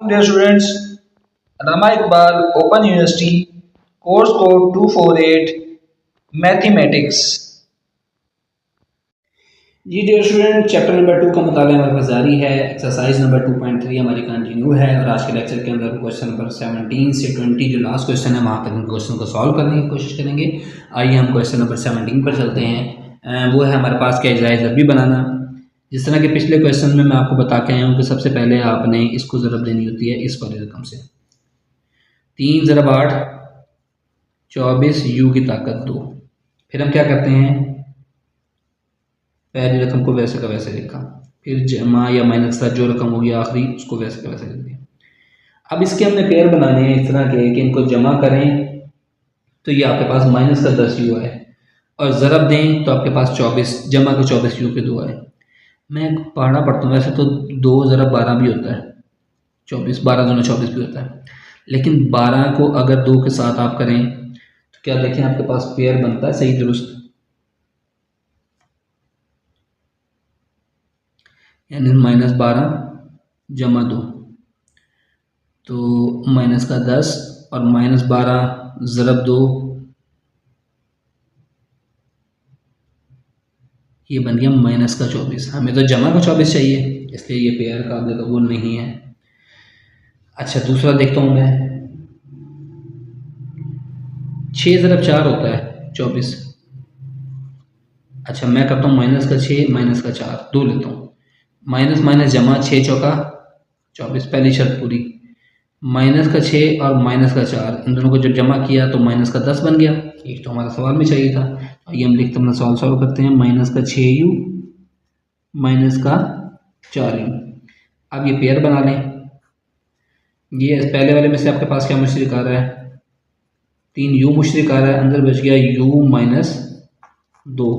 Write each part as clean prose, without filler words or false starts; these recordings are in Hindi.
Dear students, Allama Iqbal Open University, course code 248, Mathematics. जी डियर स्टूडेंट, चैप्टर नंबर 2 का मुताला हमारे पास जारी है। एक्सरसाइज नंबर 2.3 हमारी कंटिन्यू है और आज के लेक्चर के अंदर क्वेश्चन नंबर 17 से 20 जो लास्ट क्वेश्चन है वहाँ तक हम क्वेश्चन को सॉल्व करने की कोशिश करेंगे। आइए हम क्वेश्चन नंबर 17 पर चलते हैं। वो है हमारे पास क्या जायज़ ज़रबी बनाना। जिस तरह के पिछले क्वेश्चन में मैं आपको बता के आया हूँ कि सबसे पहले आपने इसको ज़रब देनी होती है इस वाली रकम से। 3 ज़रब 8 24 यू की ताकत 2। फिर हम क्या करते हैं, पहली रकम को वैसे का वैसे लिखा, फिर जमा या माइनस का जो रकम होगी आखिरी उसको वैसे का वैसे लिख दिया। अब इसके हमने पेयर बनाने हैं इस तरह के कि इनको जमा करें तो ये आपके पास माइनस का 10 यू है और ज़रब दें तो आपके पास 24 जमा के 24 यू के 2 है। मैं पढ़ना पढ़ता हूँ, वैसे तो 2 ज़रब 12 भी होता है, 24 12 दूना 24 भी होता है, लेकिन 12 को अगर 2 के साथ आप करें तो क्या देखें आपके पास पेयर बनता है सही दुरुस्त, यानी -12 जमा 2 तो माइनस का 10 और -12 ज़रब 2 ये बन गया माइनस का 24। हमें तो जमा का 24 चाहिए इसलिए ये पेयर काबिल कबूल नहीं है। अच्छा दूसरा देखता हूँ मैं, 6 ज़रब 4 होता है 24। अच्छा मैं करता हूँ माइनस का 6 माइनस का 4 2 लेता हूँ, माइनस माइनस जमा 6 चौका 24, पहली शर्त पूरी। माइनस का 6 और माइनस का 4 इन दोनों को जब जमा किया तो माइनस का 10 बन गया। एक तो हमारा सवाल में चाहिए था। आइए हम लिखते अपना सवाल सॉल्व करते हैं। माइनस का 6u माइनस का 4u। अब ये पेयर बना लें। ये पहले वाले में से आपके पास क्या मुश्तरक आ रहा है, 3u मुश्तरक आ रहा है, अंदर बच गया u माइनस 2।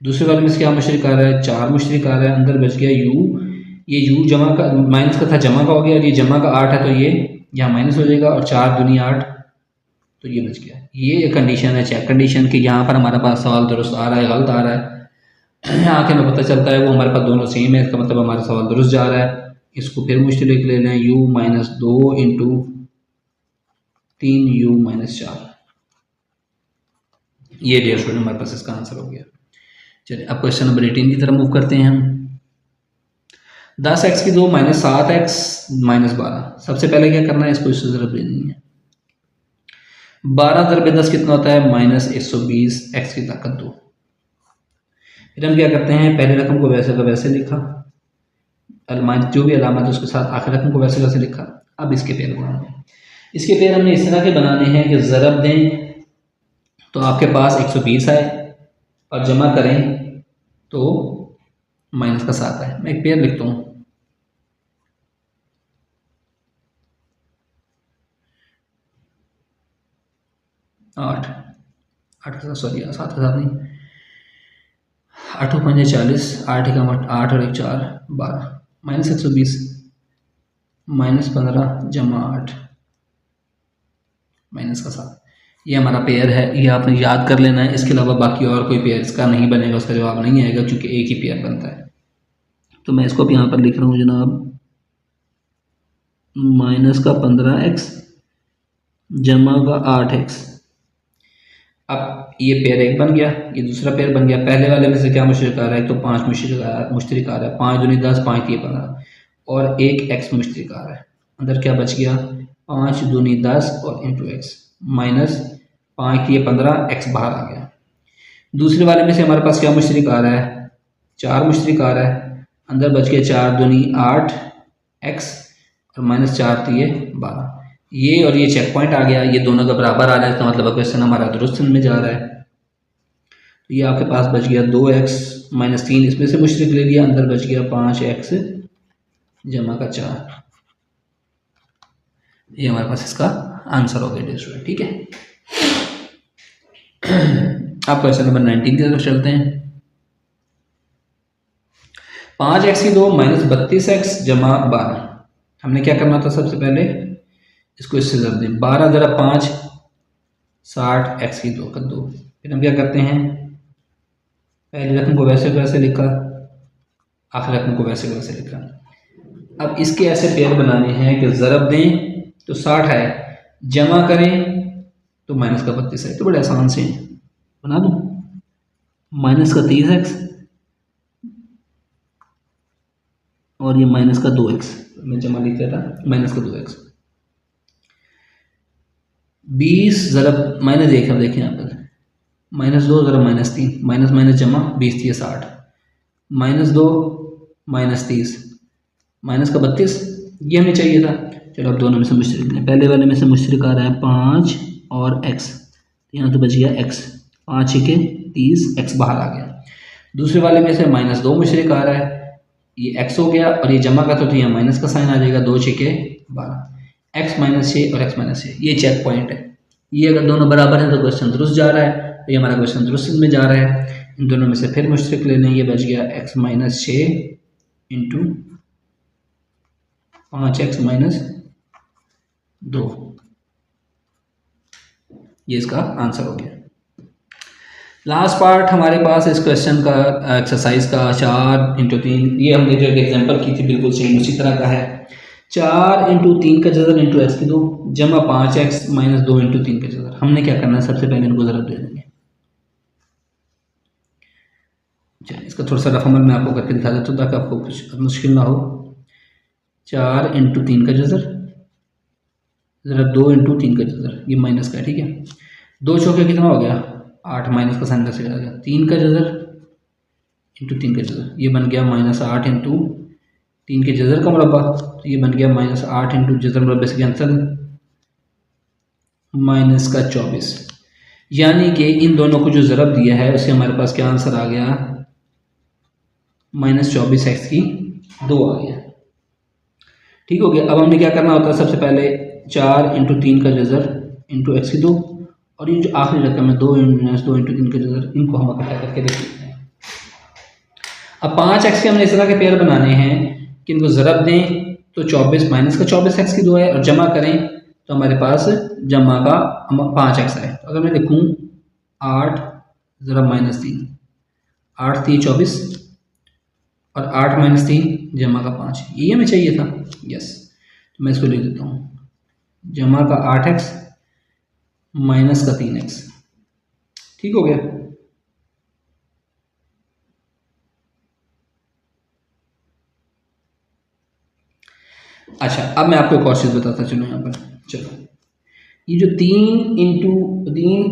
दूसरे वाले में से क्या मुश्तरक आ रहा है, 4 मुश्तरक आ रहा है, अंदर बच गया u। ये u जमा का माइनस का था जमा का हो गया और ये जमा का 8 है तो ये यहाँ माइनस हो जाएगा और 4 दूनी 8 तो ये बच गया। ये कंडीशन है चेक कंडीशन कि यहाँ पर हमारे पास सवाल दुरुस्त आ रहा है गलत आ रहा है। यहाँ के हमें पता चलता है वो हमारे पास दोनों सेम है, इसका मतलब हमारा सवाल दुरुस्त जा रहा है। इसको फिर मुश्तरक ले लें, u minus 2 into 3u minus 4। ये डियर स्टूडेंट हमारे पास इसका आंसर हो गया। चलिए अब क्वेश्चन नंबर 18 की तरफ मूव करते हैं हम। 10x की 2 माइनस 7x माइनस 12। सबसे पहले क्या करना है, इसको इससे ज़रब देनी है। 12 ज़रब 10 कितना होता है, माइनस 120 x की ताकत 2। फिर हम क्या करते हैं, पहले रकम को वैसे का वैसे लिखा, जो भी अलामत है उसके साथ आखिर रकम को वैसे वैसे लिखा। अब इसके पेयर बनाने हैं। इसके पेयर हमने इस तरह के बनाने हैं कि ज़रब दें तो आपके पास 120 आए और जमा करें तो माइनस का 7 है। मैं एक पेयर लिखता हूँ, 8 8 के साथ सॉरी 7 के साथ नहीं, 8 5 40 8 का 8 और 1 4 12 माइनस 120 माइनस 15 जमा 8 माइनस का 7। ये हमारा पेयर है, ये आपने याद कर लेना है। इसके अलावा बाकी और कोई पेयर इसका नहीं बनेगा, उसका जवाब नहीं आएगा क्योंकि एक ही पेयर बनता है। तो मैं इसको भी यहाँ पर लिख रहा हूँ जनाब, माइनस का 15x जमा का 8x। अब ये पेयर एक बन गया, ये दूसरा पेयर बन गया। पहले वाले में से क्या मुश्तरक आ रहा है, तो 5 मुश्तरक आ रहा है, 5 दूनी 10 5 ये 15 और एक x मुश्तरक आ रहा है। अंदर क्या बच गया, 5 दूनी 10 और इंटू x माइनस 5 ये 15 x बाहर आ गया। दूसरे वाले में से हमारे पास क्या मुश्तरक आ रहा है, 4 मुश्तरक आ रहा है, अंदर बच गया 4 दूनी 8 x और माइनस 4 तो ये 12। ये और ये चेक पॉइंट आ गया, ये दोनों का बराबर आ रहा है, इसका मतलब क्वेश्चन हमारा दुरुस्त में जा रहा है। तो ये आपके पास बच गया 2x माइनस 3 इसमें से मुश्तरक ले लिया, अंदर बच गया 5x जमा का 4। ये हमारे पास इसका आंसर हो गया स्टूडेंट, ठीक है। अब क्वेश्चन नंबर 19 की तरफ चलते हैं। 5x की 2 माइनस 32x जमा 12। हमने क्या करना था, सबसे पहले इसको इससे ज़रब दें। 12 ज़रा 5 60 x की 2 का 2। फिर हम क्या करते हैं, पहली रकम को वैसे वैसे लिखा, आखिरी रकम को वैसे वैसे लिखा। अब इसके ऐसे पेयर बनाने हैं कि ज़रब दें तो 60 है, जमा करें तो माइनस का 32 है। तो बड़े आसान से बना दूँ, माइनस का 30x और ये माइनस का 2x, मैं जमा लिख देता माइनस का 2x। 20 ज़रब माइनस 1 है, देखें यहाँ पर -2 ज़रब -3, माइनस माइनस जमा 20 थी 60, -2 -30 माइनस का 32, ये हमें चाहिए था। चलो अब दोनों में से मुश्तरक लें। पहले वाले में से मुश्तरक आ रहा है 5 और x, यहाँ तो बच गया x, 5 के 30, x बाहर आ गया। दूसरे वाले में से -2 मुश्तरक आ रहा है, ये x हो गया और ये जमा का तो यहाँ माइनस का साइन आ जाएगा, 2 6 के 12, x -6 और x -6, ये चेक पॉइंट है। ये अगर दोनों बराबर हैं तो क्वेश्चन दुरुस्त जा रहा है, तो ये हमारा क्वेश्चन दुरुस्त में जा रहा है। इन दोनों में से फिर मुश्तरक ले लें, ये बच गया x -6 इंटू 5x -2, ये इसका आंसर हो गया। लास्ट पार्ट हमारे पास इस क्वेश्चन का एक्सरसाइज का 4 × 3, ये हमने जो एग्जांपल की थी बिल्कुल सेम उसी तरह का है। 4 × 3 का जज़र इंटू एक्स की 2 जमा 5x -2 × 3 का जज़र। हमने क्या करना है, सबसे पहले इनको ज़रब दे देंगे। चलिए इसका थोड़ा सा रफ अमल मैं आपको करके दिखा देता हूँ ताकि आपको कुछ मुश्किल ना हो। 4 × 3 का जज़र ज़रा 2 × 3 का जज़र, ये माइनस का है, ठीक है। 2 चौके कितना हो गया 8, माइनस का साइन कैसे आ गया, 3 का जज़र इंटू 3 का जज़र, ये बन गया -8 इंटू 3 के जज़र का मुरब्बा, तो ये बन गया -8 इंटू जज़र मुरब्बे से कैंसिल -24। यानी कि इन दोनों को जो ज़रब दिया है उससे हमारे पास क्या आंसर आ गया, -24x की 2 आ गया। ठीक हो गया। अब हमने क्या करना होता है, सबसे पहले 4 × 3 का जज़र इंटू x की 2, और ये जो आखिरी रकम है 2 × 3 का जज़र, इनको हम इकट्ठा करके देख लेते हैं। अब 5x के हमने इस तरह के पेयर बनाने हैं कि इनको ज़रब दें तो 24 माइनस का 24x की 2 है, और जमा करें तो हमारे पास जमा का 5x है। तो अगर मैं लिखूँ 8 ज़रब -3, 8 3 24 और 8 -3 जमा का 5, ये हमें चाहिए था। यस, तो मैं इसको लिख देता हूँ, जमा का 8x माइनस का 3x। ठीक हो गया। अच्छा, अब मैं आपको एक और चीज़ बताता चलो यहाँ पर। चलो, ये जो 3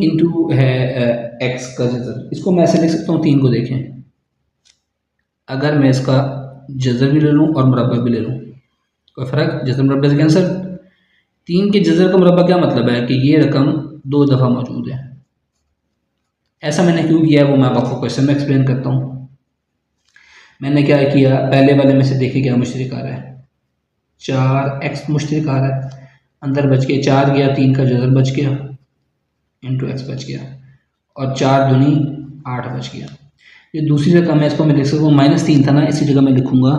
इंटू है x का जज़र, इसको मैं ऐसे लिख सकता हूँ, 3 को देखें, अगर मैं इसका जज़र भी ले लूँ और मुरब्बा भी ले लूँ, कोई फ़र्क, जज़र मुरब्बे से कैंसिल। 3 के जज़र का मुरब्बा क्या मतलब है कि ये रकम 2 दफ़ा मौजूद है। ऐसा मैंने क्यों किया है वो मैं आपको क्वेश्चन में एक्सप्लेन करता हूँ। मैंने क्या किया, पहले वाले में से देखिए क्या मुश्तरक आ रहा है, 4x मुश्तरक आ रहा है, अंदर बच के 4 गया, 3 का जज़र बच गया इंटू x बच गया, और 4 दूनी 8 बच गया। ये दूसरी रकम है, इसको मैं लिख सकता हूँ -3 था ना, इसी जगह मैं लिखूँगा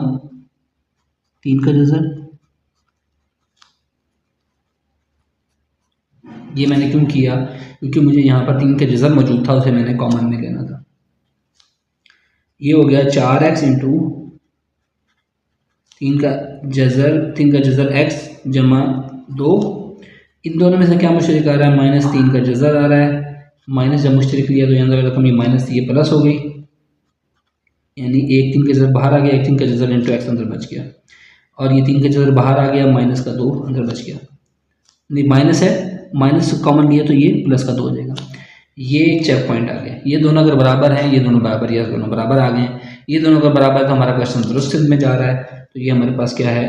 3 का जज़र। ये मैंने क्यों किया, क्योंकि मुझे यहाँ पर 3 का जज़र मौजूद था, उसे मैंने कॉमन में लेना था। ये हो गया 4x इंटू 3 का जज़र x जमा 2, इन दोनों में से क्या मुश्तरक आ रहा है, -3 का जज़र आ रहा है, माइनस जब मुश्तरक लिया तो अंदर रकम ये माइनस थी, ये प्लस हो गई, यानी 1 3 का जज़र बाहर आ गया, 1 3 का जज़र इंटू x अंदर बच गया, और ये 3 का जज़र बाहर आ गया, माइनस का 2 अंदर बच गया, नहीं माइनस है, माइनस कॉमन लिया तो ये प्लस का 2 हो जाएगा। ये एक चेक पॉइंट आ गया। ये दोनों अगर बराबर हैं, ये दोनों बराबर, ये दोनों बराबर आ गए, ये दोनों अगर बराबर है तो हमारा क्वेश्चन दुरुस्त में जा रहा है। तो ये हमारे पास क्या है,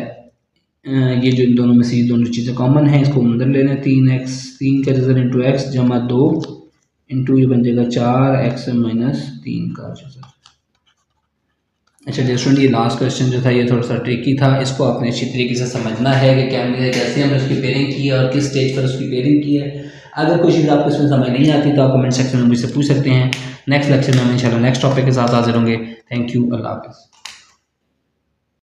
ये जो इन दोनों में से ये दोनों चीज़ें कॉमन हैं, इसको अंदर ले लें, 3 का जज़र इंटू एक्स जमा 2 इंटू ये बन जाएगा 4x -3 का जज़र। अच्छा स्टूडेंट, ये लास्ट क्वेश्चन जो था ये थोड़ा सा ट्रिकी था, इसको आपने अच्छी तरीके से समझना है कि कैसे हमने उसकी पेयरिंग की है और किस स्टेज पर उसकी पेयरिंग की है। अगर कोई चीज़ आपको इसमें समझ नहीं आती तो आप कमेंट सेक्शन में मुझसे पूछ सकते हैं। नेक्स्ट लेक्चर में हम इंशाल्लाह नेक्स्ट टॉपिक के साथ हाजिर होंगे। थैंक यू, अल्लाह हाफ़िज़।